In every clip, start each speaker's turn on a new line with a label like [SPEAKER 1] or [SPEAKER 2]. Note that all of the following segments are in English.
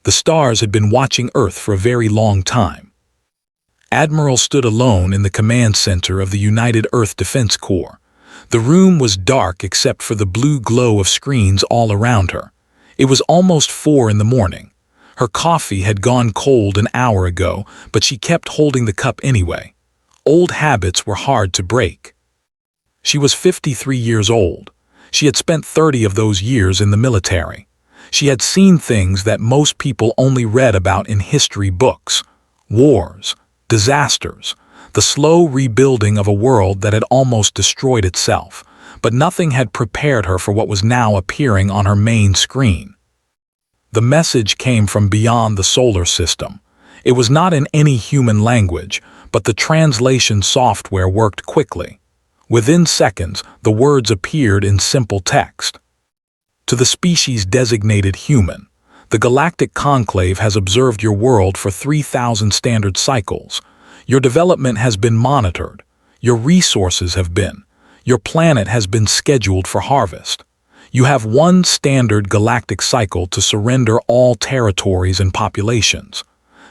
[SPEAKER 1] The stars had been watching Earth for a very long time. Admiral stood alone in the command center of the United Earth Defense Corps. The room was dark except for the blue glow of screens all around her. It was almost 4 in the morning. Her coffee had gone cold an hour ago, but she kept holding the cup anyway. Old habits were hard to break. She was 53 years old. She had spent 30 of those years in the military. She had seen things that most people only read about in history books. Wars, disasters, the slow rebuilding of a world that had almost destroyed itself, but nothing had prepared her for what was now appearing on her main screen. The message came from beyond the solar system. It was not in any human language, but the translation software worked quickly. Within seconds, the words appeared in simple text. To the species designated human, the Galactic Conclave has observed your world for 3,000 standard cycles. Your development has been monitored. Your resources have been. Your planet has been scheduled for harvest. You have one standard galactic cycle to surrender all territories and populations.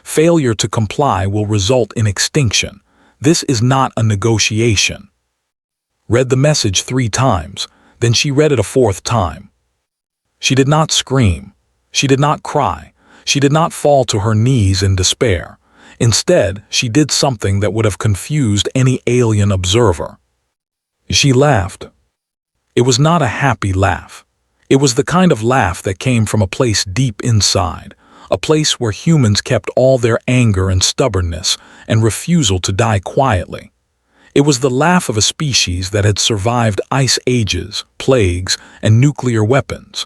[SPEAKER 1] Failure to comply will result in extinction. This is not a negotiation. Read the message 3 times, then she read it a 4th time. She did not scream. She did not cry. She did not fall to her knees in despair. Instead, she did something that would have confused any alien observer. She laughed. It was not a happy laugh. It was the kind of laugh that came from a place deep inside, a place where humans kept all their anger and stubbornness and refusal to die quietly. It was the laugh of a species that had survived ice ages, plagues, and nuclear weapons.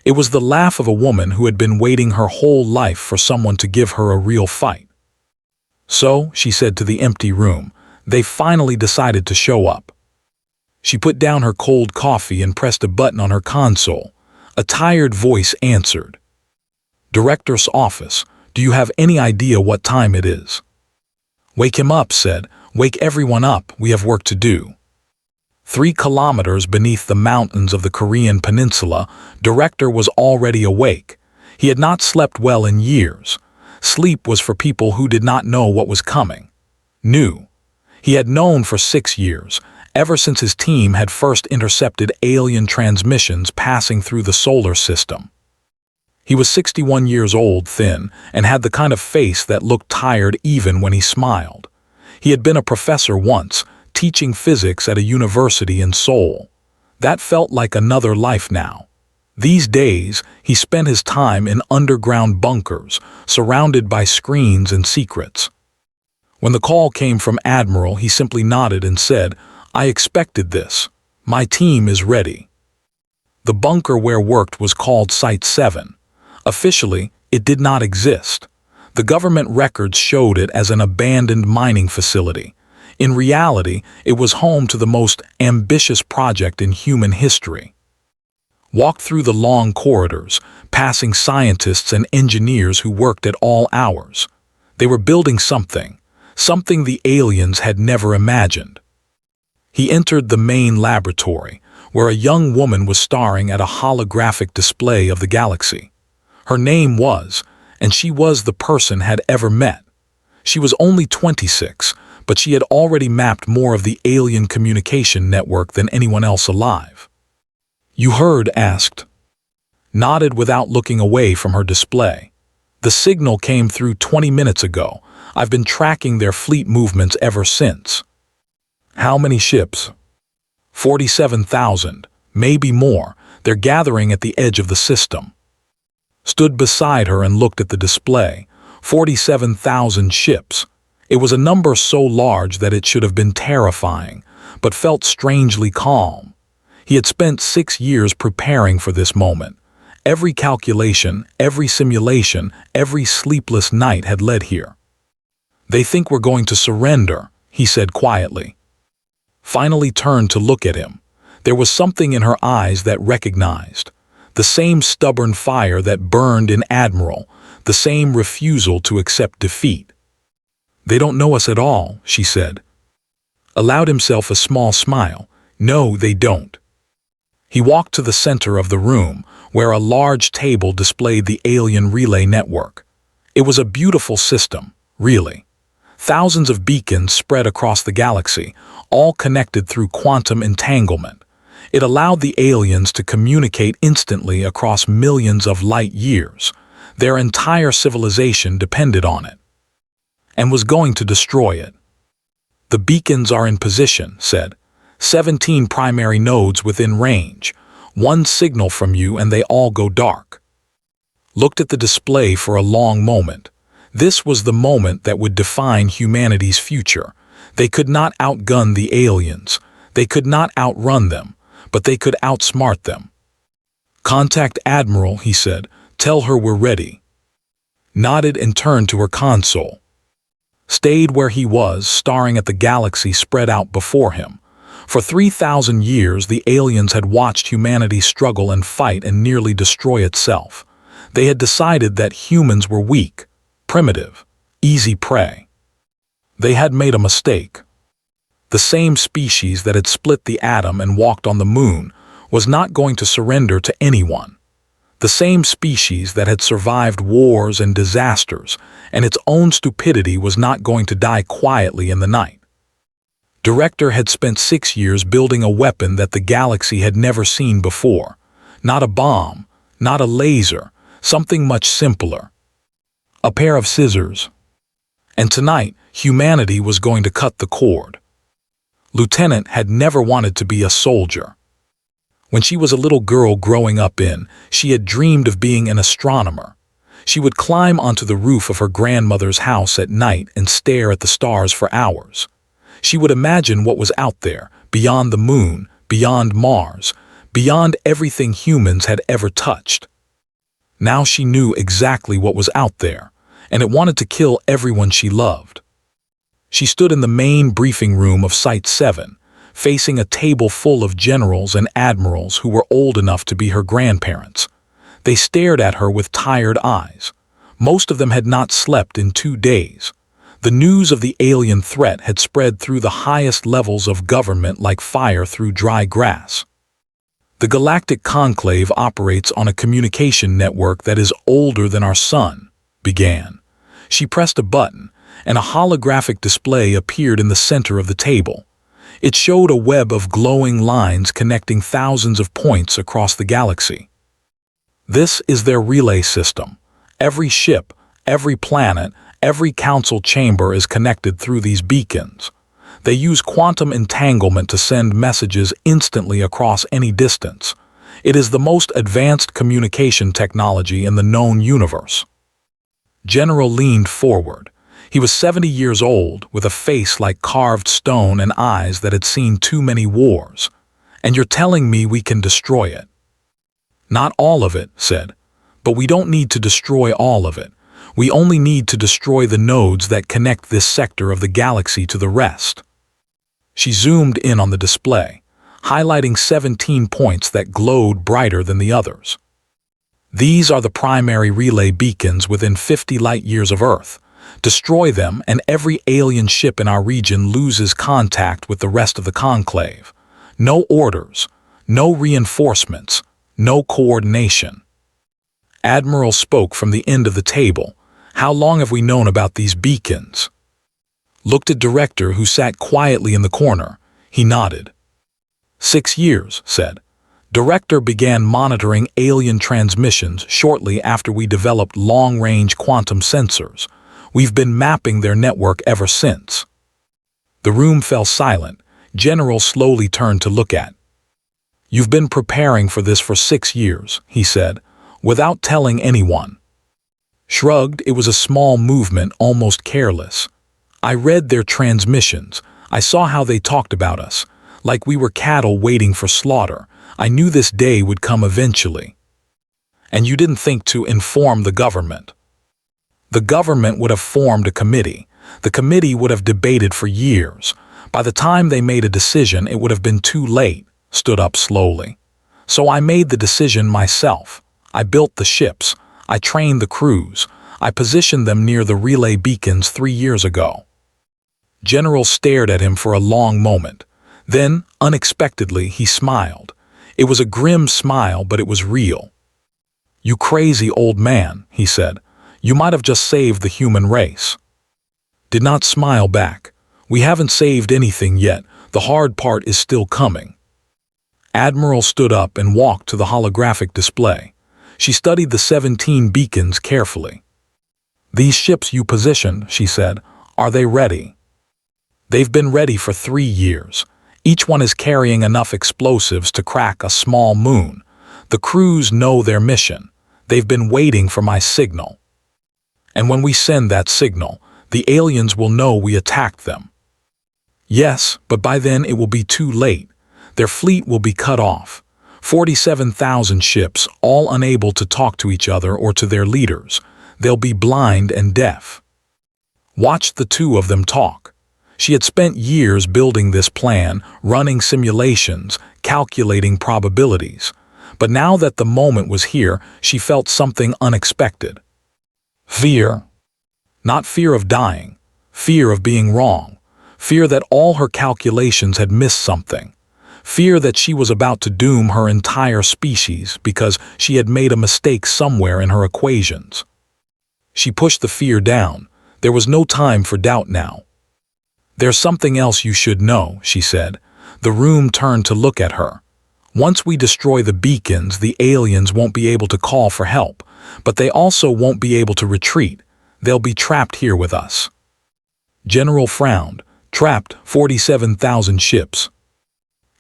[SPEAKER 1] It was the laugh of a woman who had been waiting her whole life for someone to give her a real fight. So, she said to the empty room, they finally decided to show up. She put down her cold coffee and pressed a button on her console. A tired voice answered. Director's office, do you have any idea what time it is? Wake him up, said. Wake everyone up, we have work to do. 3 kilometers beneath the mountains of the Korean peninsula, Director was already awake. He had not slept well in years. Sleep was for people who did not know what was coming. Knew. He had known for 6 years, ever since his team had first intercepted alien transmissions passing through the solar system. He was 61 years old, thin, and had the kind of face that looked tired even when he smiled. He had been a professor once, teaching physics at a university in Seoul. That felt like another life now. These days, he spent his time in underground bunkers, surrounded by screens and secrets. When the call came from Admiral, he simply nodded and said, I expected this. My team is ready. The bunker where worked was called Site 7. Officially, it did not exist. The government records showed it as an abandoned mining facility. In reality, it was home to the most ambitious project in human history. Walked through the long corridors, passing scientists and engineers who worked at all hours. They were building something the aliens had never imagined. He entered the main laboratory, where a young woman was staring at a holographic display of the galaxy. Her name was, and she was the person had ever met. She was only 26, but she had already mapped more of the alien communication network than anyone else alive. You heard, asked. Nodded without looking away from her display. The signal came through 20 minutes ago. I've been tracking their fleet movements ever since. How many ships? 47,000, maybe more. They're gathering at the edge of the system. Stood beside her and looked at the display. 47,000 ships. It was a number so large that it should have been terrifying, but felt strangely calm. He had spent 6 years preparing for this moment. Every calculation, every simulation, every sleepless night had led here. They think we're going to surrender, he said quietly. Finally turned to look at him. There was something in her eyes that recognized. The same stubborn fire that burned in Admiral, the same refusal to accept defeat. They don't know us at all, she said. Allowed himself a small smile. No, they don't. He walked to the center of the room, where a large table displayed the alien relay network. It was a beautiful system, really. Thousands of beacons spread across the galaxy, all connected through quantum entanglement. It allowed the aliens to communicate instantly across millions of light years. Their entire civilization depended on it, and was going to destroy it. "The beacons are in position," said. 17 primary nodes within range. One signal from you and they all go dark. Looked at the display for a long moment. This was the moment that would define humanity's future. They could not outgun the aliens. They could not outrun them, but they could outsmart them. "Contact Admiral," he said. "Tell her we're ready." Nodded and turned to her console. Stayed where he was, staring at the galaxy spread out before him. For 3,000 years, the aliens had watched humanity struggle and fight and nearly destroy itself. They had decided that humans were weak, primitive, easy prey. They had made a mistake. The same species that had split the atom and walked on the moon was not going to surrender to anyone. The same species that had survived wars and disasters, and its own stupidity was not going to die quietly in the night. Director had spent 6 years building a weapon that the galaxy had never seen before. Not a bomb, not a laser, something much simpler. A pair of scissors. And tonight, humanity was going to cut the cord. Lieutenant had never wanted to be a soldier. When she was a little girl growing up she had dreamed of being an astronomer. She would climb onto the roof of her grandmother's house at night and stare at the stars for hours. She would imagine what was out there, beyond the moon, beyond Mars, beyond everything humans had ever touched. Now she knew exactly what was out there, and it wanted to kill everyone she loved. She stood in the main briefing room of Site 7, facing a table full of generals and admirals who were old enough to be her grandparents. They stared at her with tired eyes. Most of them had not slept in 2 days. The news of the alien threat had spread through the highest levels of government like fire through dry grass. "The Galactic Conclave operates on a communication network that is older than our sun," began. She pressed a button, and a holographic display appeared in the center of the table. It showed a web of glowing lines connecting thousands of points across the galaxy. "This is their relay system. Every ship, every planet, every council chamber is connected through these beacons. They use quantum entanglement to send messages instantly across any distance. It is the most advanced communication technology in the known universe." General leaned forward. He was 70 years old, with a face like carved stone and eyes that had seen too many wars. "And you're telling me we can destroy it?" "Not all of it," said. "But we don't need to destroy all of it. We only need to destroy the nodes that connect this sector of the galaxy to the rest." She zoomed in on the display, highlighting 17 points that glowed brighter than the others. "These are the primary relay beacons within 50 light-years of Earth. Destroy them and every alien ship in our region loses contact with the rest of the Conclave. No orders, no reinforcements, no coordination." Admiral spoke from the end of the table. "How long have we known about these beacons?" Looked at Director, who sat quietly in the corner. He nodded. 6 years, said. Director began monitoring alien transmissions shortly after we developed long-range quantum sensors. We've been mapping their network ever since. The room fell silent. General slowly turned to look at. "You've been preparing for this for 6 years, he said, without telling anyone." Shrugged, it was a small movement, almost careless. "I read their transmissions. I saw how they talked about us, like we were cattle waiting for slaughter. I knew this day would come eventually." "And you didn't think to inform the government?" "The government would have formed a committee. The committee would have debated for years. By the time they made a decision, it would have been too late," stood up slowly. "So I made the decision myself. I built the ships. I trained the crews. I positioned them near the relay beacons 3 years ago." General stared at him for a long moment. Then, unexpectedly, he smiled. It was a grim smile, but it was real. "You crazy old man," he said. "You might have just saved the human race." Did not smile back. "We haven't saved anything yet. The hard part is still coming." Admiral stood up and walked to the holographic display. She studied the 17 beacons carefully. "These ships you positioned," she said, "are they ready?" "They've been ready for 3 years. Each one is carrying enough explosives to crack a small moon. The crews know their mission. They've been waiting for my signal. And when we send that signal, the aliens will know we attacked them." "Yes, but by then it will be too late. Their fleet will be cut off. 47,000 ships, all unable to talk to each other or to their leaders. They'll be blind and deaf." Watch the two of them talk. She had spent years building this plan, running simulations, calculating probabilities. But now that the moment was here, she felt something unexpected. Fear. Not fear of dying, fear of being wrong, fear that all her calculations had missed something, fear that she was about to doom her entire species because she had made a mistake somewhere in her equations. She pushed the fear down. There was no time for doubt now. "There's something else you should know," she said. The room turned to look at her. "Once we destroy the beacons, the aliens won't be able to call for help, but they also won't be able to retreat. They'll be trapped here with us." General frowned. "Trapped 47,000 ships."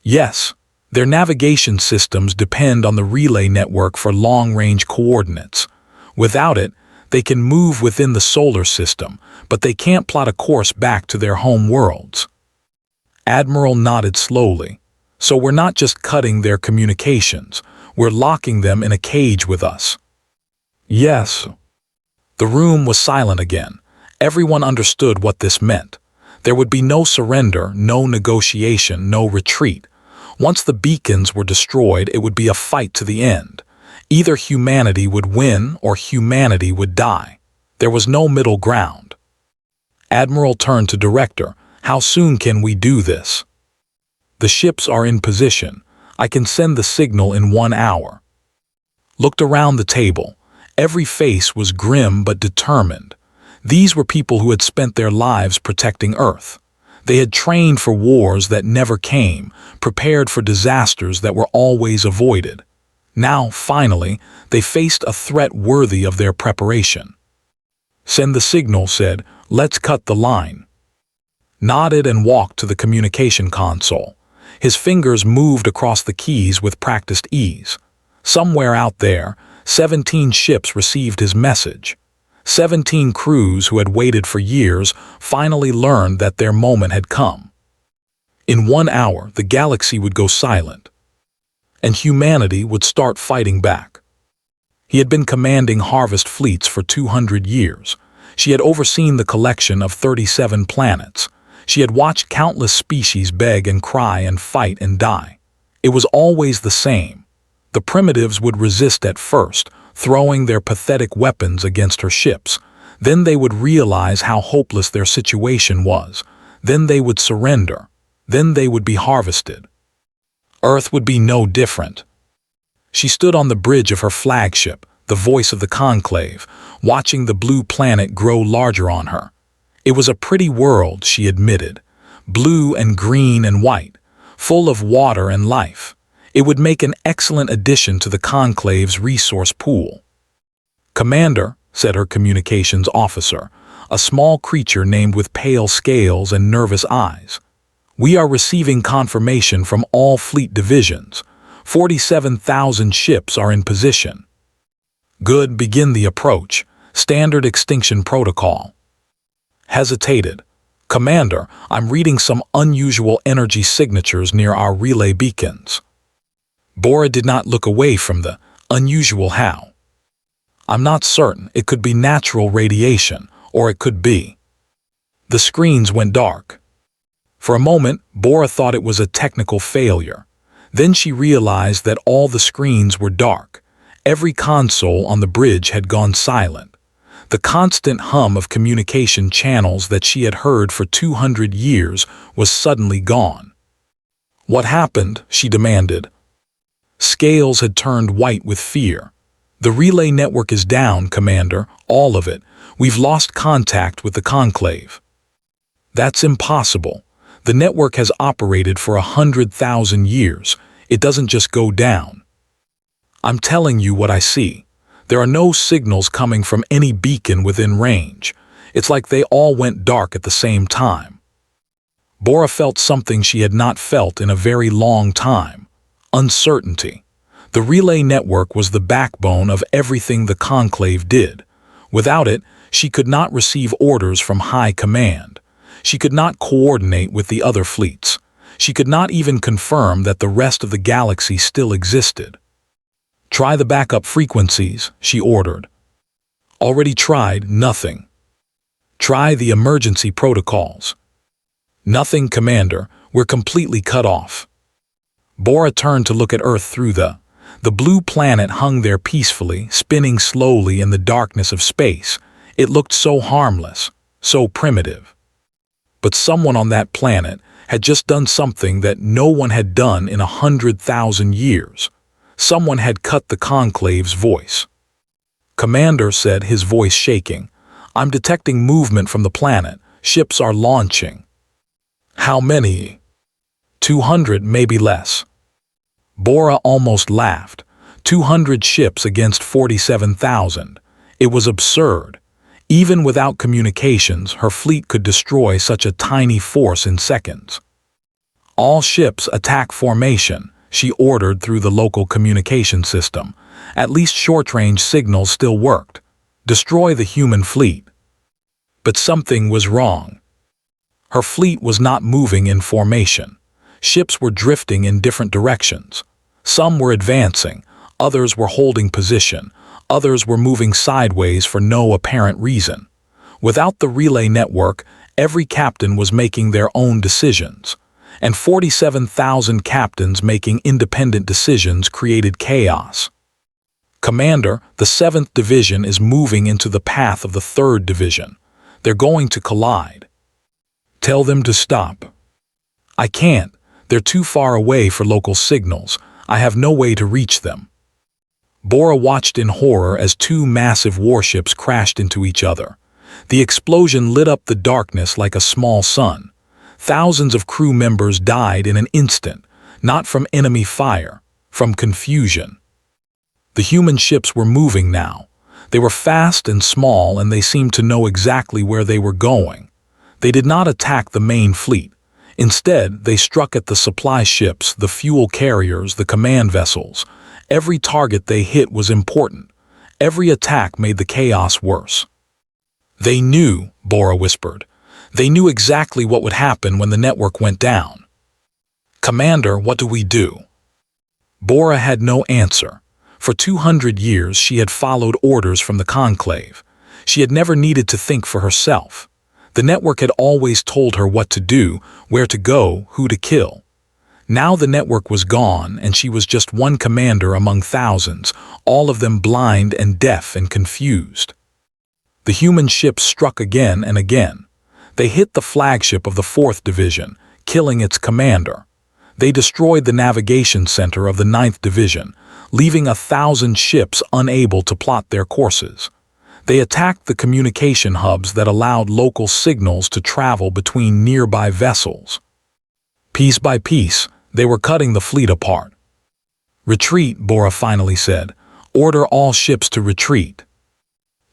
[SPEAKER 1] "Yes, their navigation systems depend on the relay network for long-range coordinates. Without it, they can move within the solar system, but they can't plot a course back to their home worlds." Admiral nodded slowly. "So we're not just cutting their communications, we're locking them in a cage with us." "Yes." The room was silent again. Everyone understood what this meant. There would be no surrender, no negotiation, no retreat. Once the beacons were destroyed, it would be a fight to the end. Either humanity would win or humanity would die. There was no middle ground. Admiral turned to Director. "How soon can we do this?" "The ships are in position. I can send the signal in 1 hour." Looked around the table. Every face was grim but determined. These were people who had spent their lives protecting Earth. They had trained for wars that never came, prepared for disasters that were always avoided. Now, finally, they faced a threat worthy of their preparation. "Send the signal," said. "Let's cut the line." Nodded and walked to the communication console. His fingers moved across the keys with practiced ease. Somewhere out there, 17 ships received his message. 17 crews who had waited for years finally learned that their moment had come. In 1 hour, the galaxy would go silent, and humanity would start fighting back. He had been commanding harvest fleets for 200 years. She had overseen the collection of 37 planets. She had watched countless species beg and cry and fight and die. It was always the same. The primitives would resist at first, throwing their pathetic weapons against her ships. Then they would realize how hopeless their situation was. Then they would surrender. Then they would be harvested. Earth would be no different. She stood on the bridge of her flagship, the voice of the conclave, watching the blue planet grow larger on her. It was a pretty world, she admitted, blue and green and white, full of water and life. It would make an excellent addition to the conclave's resource pool. "Commander," said her communications officer, a small creature named with pale scales and nervous eyes, "we are receiving confirmation from all fleet divisions. 47,000 ships are in position." "Good, begin the approach. Standard extinction protocol." Hesitated. "Commander, I'm reading some unusual energy signatures near our relay beacons." Bora did not look away from the unusual how. "I'm not certain. It could be natural radiation, or it could be." The screens went dark. For a moment, Bora thought it was a technical failure. Then she realized that all the screens were dark. Every console on the bridge had gone silent. The constant hum of communication channels that she had heard for 200 years was suddenly gone. "What happened?" she demanded. Scales had turned white with fear. "The relay network is down, Commander, all of it. We've lost contact with the Conclave." "That's impossible. The network has operated for 100,000 years. It doesn't just go down." "I'm telling you what I see. There are no signals coming from any beacon within range. It's like they all went dark at the same time." Bora felt something she had not felt in a very long time: uncertainty. The relay network was the backbone of everything the Conclave did. Without it, she could not receive orders from high command. She could not coordinate with the other fleets. She could not even confirm that the rest of the galaxy still existed. "Try the backup frequencies," she ordered. "Already tried, nothing." "Try the emergency protocols." "Nothing, Commander. We're completely cut off." Bora turned to look at Earth through the blue planet hung there peacefully, spinning slowly in the darkness of space. It looked so harmless, so primitive. But someone on that planet had just done something that no one had done in 100,000 years. Someone had cut the Conclave's voice. "Commander," said, his voice shaking, "I'm detecting movement from the planet. Ships are launching." "How many?" 200, maybe less." Bora almost laughed. 200 ships against 47,000. It was absurd. Even without communications, her fleet could destroy such a tiny force in seconds. "All ships attack formation," she ordered through the local communication system. At least short-range signals still worked. "Destroy the human fleet." But something was wrong. Her fleet was not moving in formation. Ships were drifting in different directions. Some were advancing, others were holding position, others were moving sideways for no apparent reason. Without the relay network, every captain was making their own decisions. And 47,000 captains making independent decisions created chaos. "Commander, the 7th Division is moving into the path of the 3rd Division. They're going to collide." "Tell them to stop." "I can't. They're too far away for local signals. I have no way to reach them." Bora watched in horror as two massive warships crashed into each other. The explosion lit up the darkness like a small sun. Thousands of crew members died in an instant, not from enemy fire, from confusion. The human ships were moving now. They were fast and small, and they seemed to know exactly where they were going. They did not attack the main fleet. Instead, they struck at the supply ships, the fuel carriers, the command vessels. Every target they hit was important. Every attack made the chaos worse. "They knew," Bora whispered. "They knew exactly what would happen when the network went down." "Commander, what do we do?" Bora had no answer. For 200 years she had followed orders from the Conclave. She had never needed to think for herself. The network had always told her what to do, where to go, who to kill. Now the network was gone, and she was just one commander among thousands, all of them blind and deaf and confused. The human ships struck again and again. They hit the flagship of the 4th Division, killing its commander. They destroyed the navigation center of the 9th Division, leaving 1,000 ships unable to plot their courses. They attacked the communication hubs that allowed local signals to travel between nearby vessels. Piece by piece, they were cutting the fleet apart. "Retreat," Bora finally said. "Order all ships to retreat."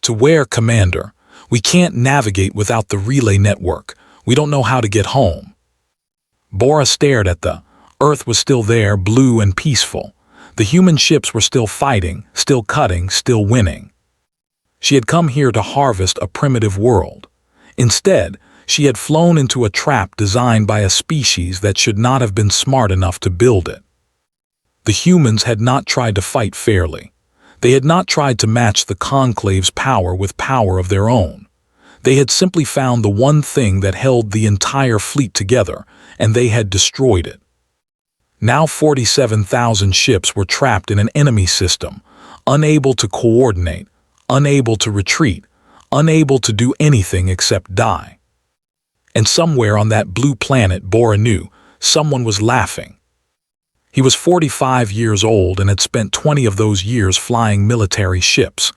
[SPEAKER 1] "To where, Commander? We can't navigate without the relay network. We don't know how to get home." Bora stared at the Earth was still there, blue and peaceful. The human ships were still fighting, still cutting, still winning. She had come here to harvest a primitive world. Instead, she had flown into a trap designed by a species that should not have been smart enough to build it. The humans had not tried to fight fairly. They had not tried to match the Conclave's power with power of their own. They had simply found the one thing that held the entire fleet together, and they had destroyed it. Now 47,000 ships were trapped in an enemy system, unable to coordinate, unable to retreat, unable to do anything except die. And somewhere on that blue planet, Bora knew, someone was laughing. He was 45 years old and had spent 20 of those years flying military ships.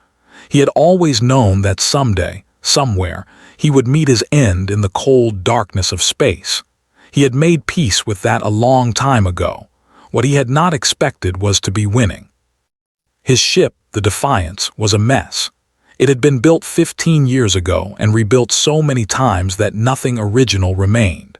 [SPEAKER 1] He had always known that someday, somewhere, he would meet his end in the cold darkness of space. He had made peace with that a long time ago. What he had not expected was to be winning. His ship, the Defiance, was a mess. It had been built 15 years ago and rebuilt so many times that nothing original remained.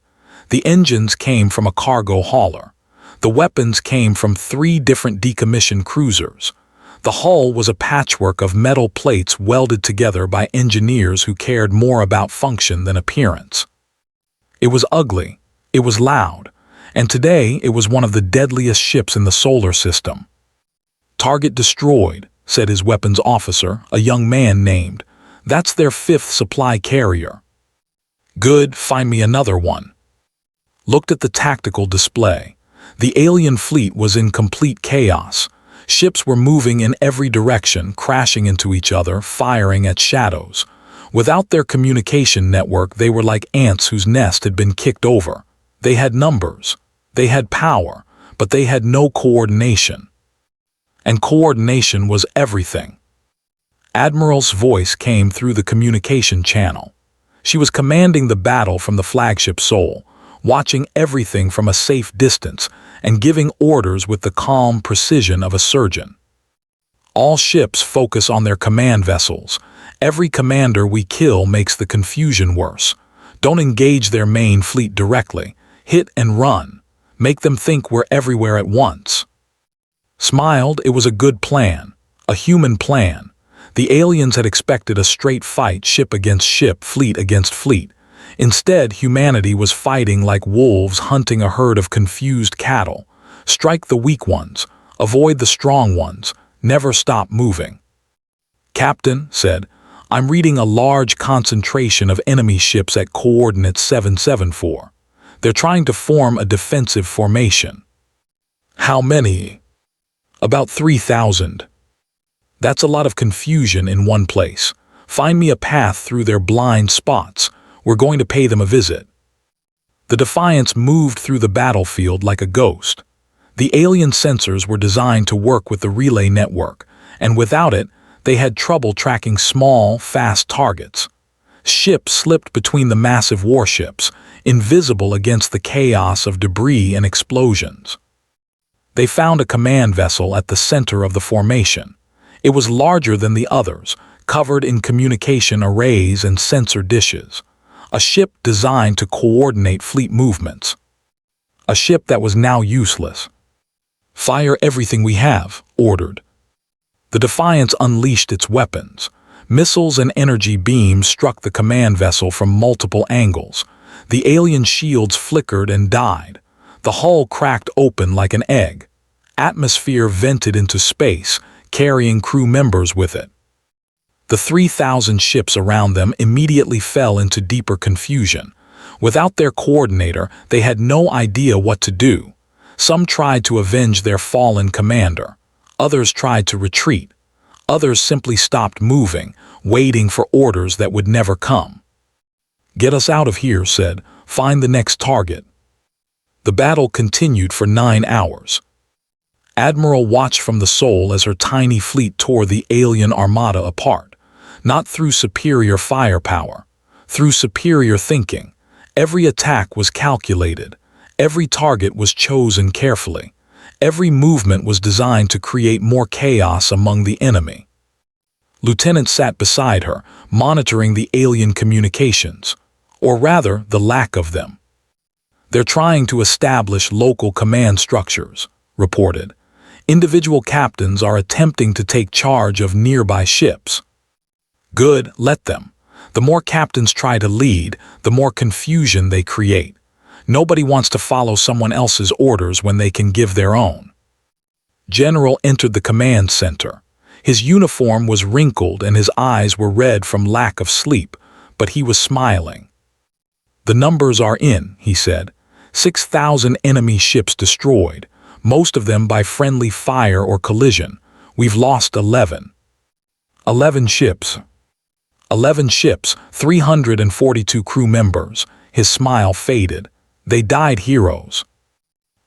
[SPEAKER 1] The engines came from a cargo hauler. The weapons came from 3 different decommissioned cruisers. The hull was a patchwork of metal plates welded together by engineers who cared more about function than appearance. It was ugly, it was loud, and today it was one of the deadliest ships in the solar system. "Target destroyed," said his weapons officer, a young man named. "That's their 5th supply carrier." "Good, find me another one." Looked at the tactical display. The alien fleet was in complete chaos. Ships were moving in every direction, crashing into each other, firing at shadows. Without their communication network, they were like ants whose nest had been kicked over. They had numbers, they had power, but they had no coordination. And coordination was everything. Admiral's voice came through the communication channel. She was commanding the battle from the flagship Sol, watching everything from a safe distance and giving orders with the calm precision of a surgeon. "All ships focus on their command vessels. Every commander we kill makes the confusion worse. Don't engage their main fleet directly. Hit and run. Make them think we're everywhere at once." Smiled, it was a good plan. A human plan. The aliens had expected a straight fight, ship against ship, fleet against fleet. Instead, humanity was fighting like wolves hunting a herd of confused cattle. Strike the weak ones. Avoid the strong ones. Never stop moving. "Captain," said, "I'm reading a large concentration of enemy ships at coordinate 774. They're trying to form a defensive formation." "How many?" "About 3,000. That's a lot of confusion in one place. Find me a path through their blind spots. We're going to pay them a visit." The Defiance moved through the battlefield like a ghost. The alien sensors were designed to work with the relay network, and without it, they had trouble tracking small, fast targets. Ships slipped between the massive warships, invisible against the chaos of debris and explosions. They found a command vessel at the center of the formation. It was larger than the others, covered in communication arrays and sensor dishes. A ship designed to coordinate fleet movements. A ship that was now useless. "Fire everything we have," ordered. The Defiance unleashed its weapons. Missiles and energy beams struck the command vessel from multiple angles. The alien shields flickered and died. The hull cracked open like an egg. Atmosphere vented into space, carrying crew members with it. The 3,000 ships around them immediately fell into deeper confusion. Without their coordinator, they had no idea what to do. Some tried to avenge their fallen commander. Others tried to retreat. Others simply stopped moving, waiting for orders that would never come. "Get us out of here," said. "Find the next target." The battle continued for 9 hours. Admiral watched from the Sol as her tiny fleet tore the alien armada apart. Not through superior firepower, through superior thinking. Every attack was calculated. Every target was chosen carefully. Every movement was designed to create more chaos among the enemy. Lieutenant sat beside her, monitoring the alien communications, or rather, the lack of them. "They're trying to establish local command structures," reported. "Individual captains are attempting to take charge of nearby ships." "Good, let them. The more captains try to lead, the more confusion they create. Nobody wants to follow someone else's orders when they can give their own." General entered the command center. His uniform was wrinkled and his eyes were red from lack of sleep, but he was smiling. "The numbers are in," he said. 6,000 enemy ships destroyed, most of them by friendly fire or collision. We've lost 11. 11 ships. 11 ships, 342 crew members. His smile faded. "They died heroes."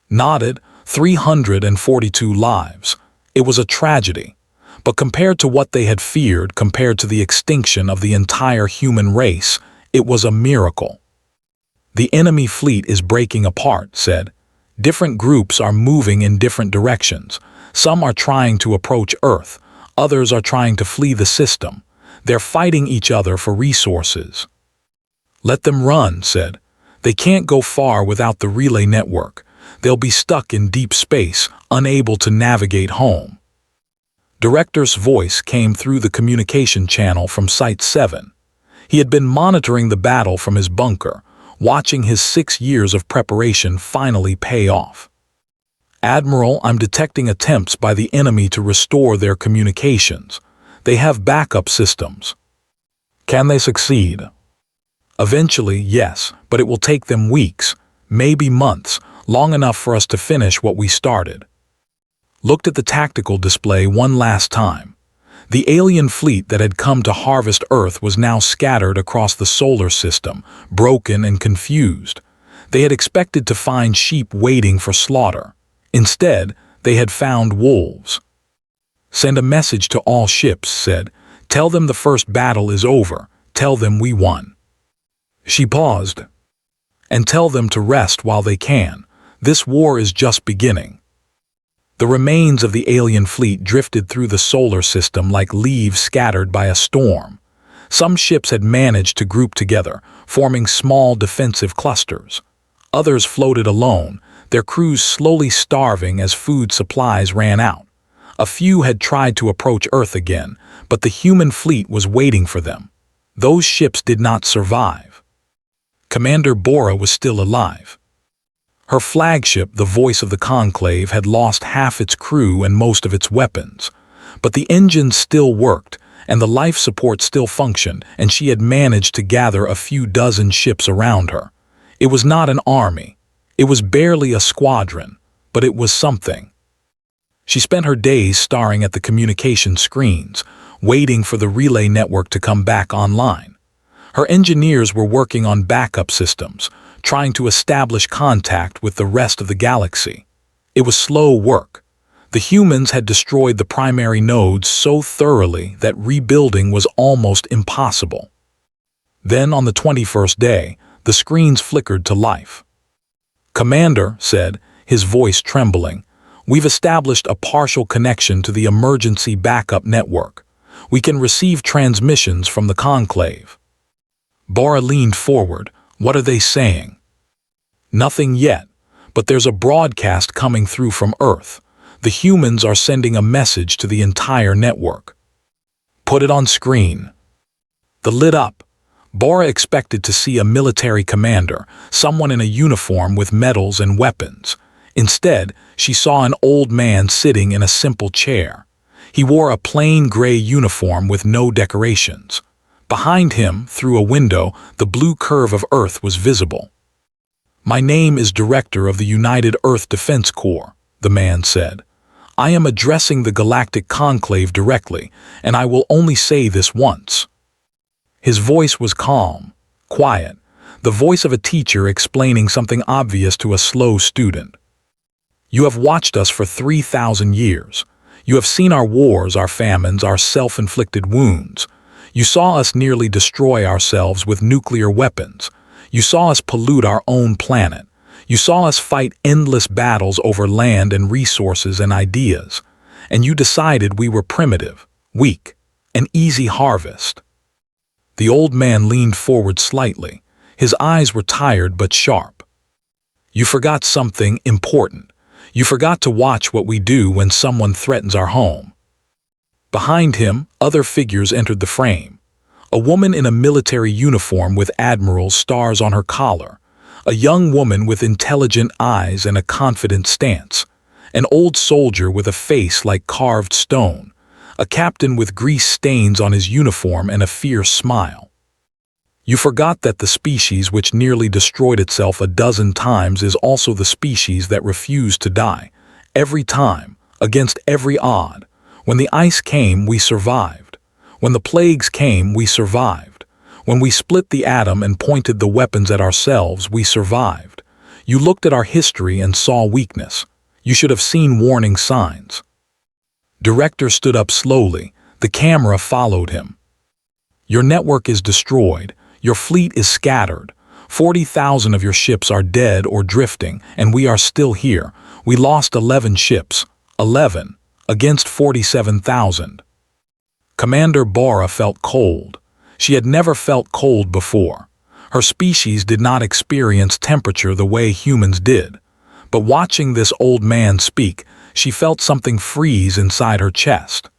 [SPEAKER 1] Nodded, 342 lives. It was a tragedy. But compared to what they had feared, compared to the extinction of the entire human race, it was a miracle. The enemy fleet is breaking apart, said. Different groups are moving in different directions. Some are trying to approach Earth. Others are trying to flee the system. They're fighting each other for resources. Let them run, said. They can't go far without the relay network. They'll be stuck in deep space, unable to navigate home. Director's voice came through the communication channel from Site 7. He had been monitoring the battle from his bunker, watching his 6 years of preparation finally pay off. Admiral, I'm detecting attempts by the enemy to restore their communications. They have backup systems. Can they succeed? Eventually, yes, but it will take them weeks, maybe months, long enough for us to finish what we started. Looked at the tactical display one last time. The alien fleet that had come to harvest Earth was now scattered across the solar system, broken and confused. They had expected to find sheep waiting for slaughter. Instead, they had found wolves. Send a message to all ships, said. Tell them the first battle is over. Tell them we won. She paused. And tell them to rest while they can. This war is just beginning. The remains of the alien fleet drifted through the solar system like leaves scattered by a storm. Some ships had managed to group together, forming small defensive clusters. Others floated alone, their crews slowly starving as food supplies ran out. A few had tried to approach Earth again, but the human fleet was waiting for them. Those ships did not survive. Commander Bora was still alive. Her flagship, the Voice of the Conclave, had lost half its crew and most of its weapons. But the engines still worked, and the life support still functioned, and she had managed to gather a few dozen ships around her. It was not an army. It was barely a squadron, but it was something. She spent her days staring at the communication screens, waiting for the relay network to come back online. Her engineers were working on backup systems, trying to establish contact with the rest of the galaxy. It was slow work. The humans had destroyed the primary nodes so thoroughly that rebuilding was almost impossible. Then, on the 21st day, the screens flickered to life. Commander said, his voice trembling, we've established a partial connection to the emergency backup network. We can receive transmissions from the Conclave. Bora leaned forward. What are they saying? Nothing yet, but there's a broadcast coming through from Earth. The humans are sending a message to the entire network. Put it on screen. The lit up. Bora expected to see a military commander, someone in a uniform with medals and weapons. Instead, she saw an old man sitting in a simple chair. He wore a plain gray uniform with no decorations. Behind him, through a window, the blue curve of Earth was visible. My name is Director of the United Earth Defense Corps, the man said. I am addressing the Galactic Conclave directly, and I will only say this once. His voice was calm, quiet, the voice of a teacher explaining something obvious to a slow student. You have watched us for 3,000 years. You have seen our wars, our famines, our self-inflicted wounds. You saw us nearly destroy ourselves with nuclear weapons. You saw us pollute our own planet. You saw us fight endless battles over land and resources and ideas. And you decided we were primitive, weak, an easy harvest. The old man leaned forward slightly. His eyes were tired but sharp. You forgot something important. You forgot to watch what we do when someone threatens our home. Behind him, other figures entered the frame. A woman in a military uniform with admiral's stars on her collar. A young woman with intelligent eyes and a confident stance. An old soldier with a face like carved stone. A captain with grease stains on his uniform and a fierce smile. You forgot that the species which nearly destroyed itself a dozen times is also the species that refused to die. Every time, against every odd. When the ice came, we survived. When the plagues came, we survived. When we split the atom and pointed the weapons at ourselves, we survived. You looked at our history and saw weakness. You should have seen warning signs. Director stood up slowly. The camera followed him. Your network is destroyed. Your fleet is scattered. 40,000 of your ships are dead or drifting, and we are still here. We lost 11 ships. 11 against 47,000. Commander Bora felt cold. She had never felt cold before. Her species did not experience temperature the way humans did. But watching this old man speak, she felt something freeze inside her chest.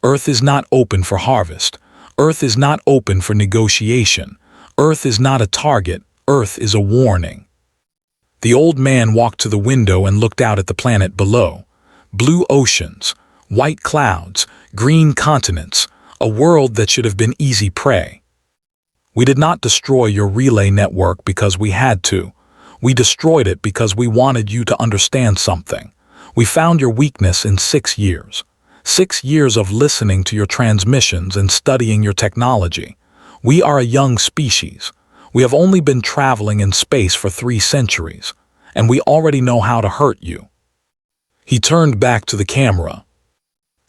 [SPEAKER 1] Earth is not open for harvest. Earth is not open for negotiation. Earth is not a target. Earth is a warning. The old man walked to the window and looked out at the planet below. Blue oceans, white clouds, green continents, a world that should have been easy prey. We did not destroy your relay network because we had to. We destroyed it because we wanted you to understand something. We found your weakness in 6 years. 6 years of listening to your transmissions and studying your technology. We are a young species. We have only been traveling in space for 3 centuries, and we already know how to hurt you. He turned back to the camera.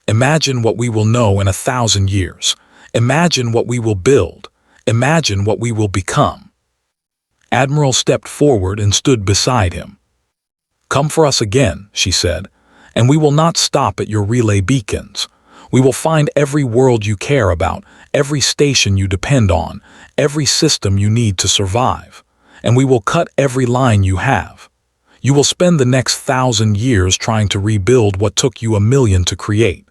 [SPEAKER 1] Imagine what we will know in 1,000 years. Imagine what we will build. Imagine what we will become. Admiral stepped forward and stood beside him. Come for us again, she said, and we will not stop at your relay beacons. We will find every world you care about, every station you depend on, every system you need to survive, and we will cut every line you have. You will spend the next 1,000 years trying to rebuild what took you 1,000,000 to create.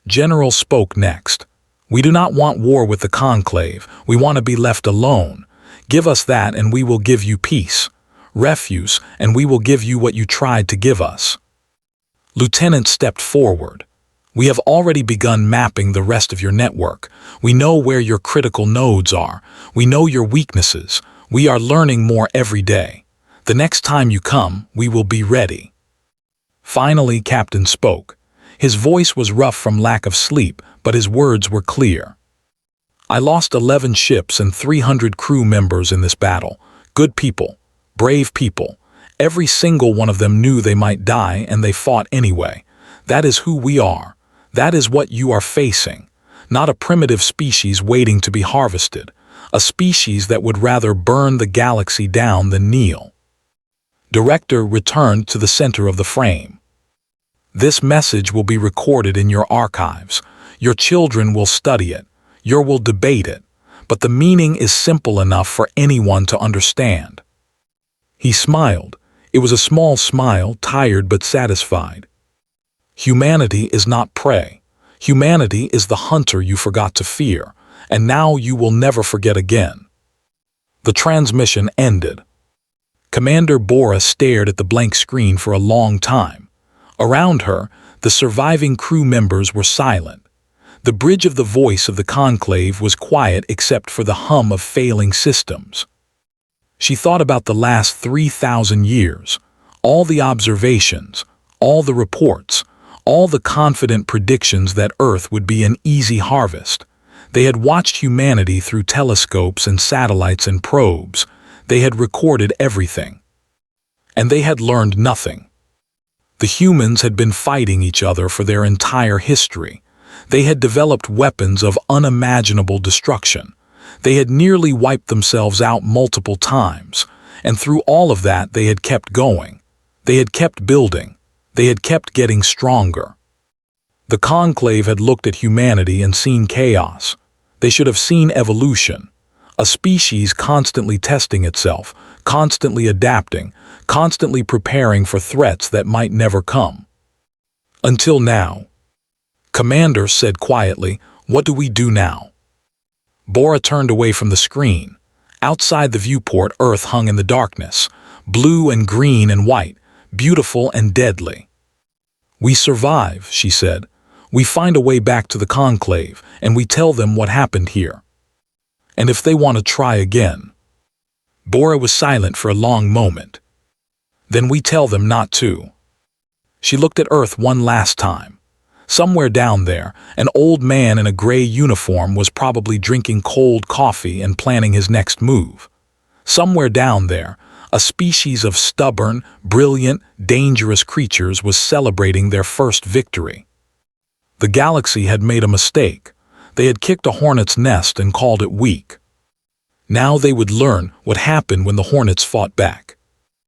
[SPEAKER 1] General spoke next. We do not want war with the Conclave. We want to be left alone. Give us that and we will give you peace. Refuse, and we will give you what you tried to give us. Lieutenant stepped forward. We have already begun mapping the rest of your network. We know where your critical nodes are. We know your weaknesses. We are learning more every day. The next time you come, we will be ready. Finally, Captain spoke. His voice was rough from lack of sleep, but his words were clear. I lost 11 ships and 300 crew members in this battle. Good people, brave people. Every single one of them knew they might die, and they fought anyway. That is who we are. That is what you are facing. Not a primitive species waiting to be harvested. A species that would rather burn the galaxy down than kneel. Director returned to the center of the frame. This message will be recorded in your archives. Your children will study it. You will debate it. But the meaning is simple enough for anyone to understand. He smiled. It was a small smile, tired but satisfied. Humanity is not prey. Humanity is the hunter you forgot to fear, and now you will never forget again. The transmission ended. Commander Bora stared at the blank screen for a long time. Around her, the surviving crew members were silent. The bridge of the voice of the conclave was quiet except for the hum of failing systems. She thought about the last 3,000 years, all the observations, all the reports, all the confident predictions that Earth would be an easy harvest. They had watched humanity through telescopes and satellites and probes. They had recorded everything. And they had learned nothing. The humans had been fighting each other for their entire history. They had developed weapons of unimaginable destruction. They had nearly wiped themselves out multiple times, and through all of that they had kept going. They had kept building. They had kept getting stronger. The conclave had looked at humanity and seen chaos. They should have seen evolution. A species constantly testing itself, constantly adapting, constantly preparing for threats that might never come. Until now. Commander said quietly, "What do we do now?" Bora turned away from the screen. Outside the viewport, Earth hung in the darkness, blue and green and white, beautiful and deadly. "We survive," she said. "We find a way back to the conclave, and we tell them what happened here. And if they want to try again." Bora was silent for a long moment. "Then we tell them not to." She looked at Earth one last time. Somewhere down there, an old man in a gray uniform was probably drinking cold coffee and planning his next move. Somewhere down there, A species of stubborn, brilliant, dangerous creatures was celebrating their first victory. The galaxy had made a mistake. They had kicked a hornet's nest and called it weak. Now they would learn what happened when the hornets fought back.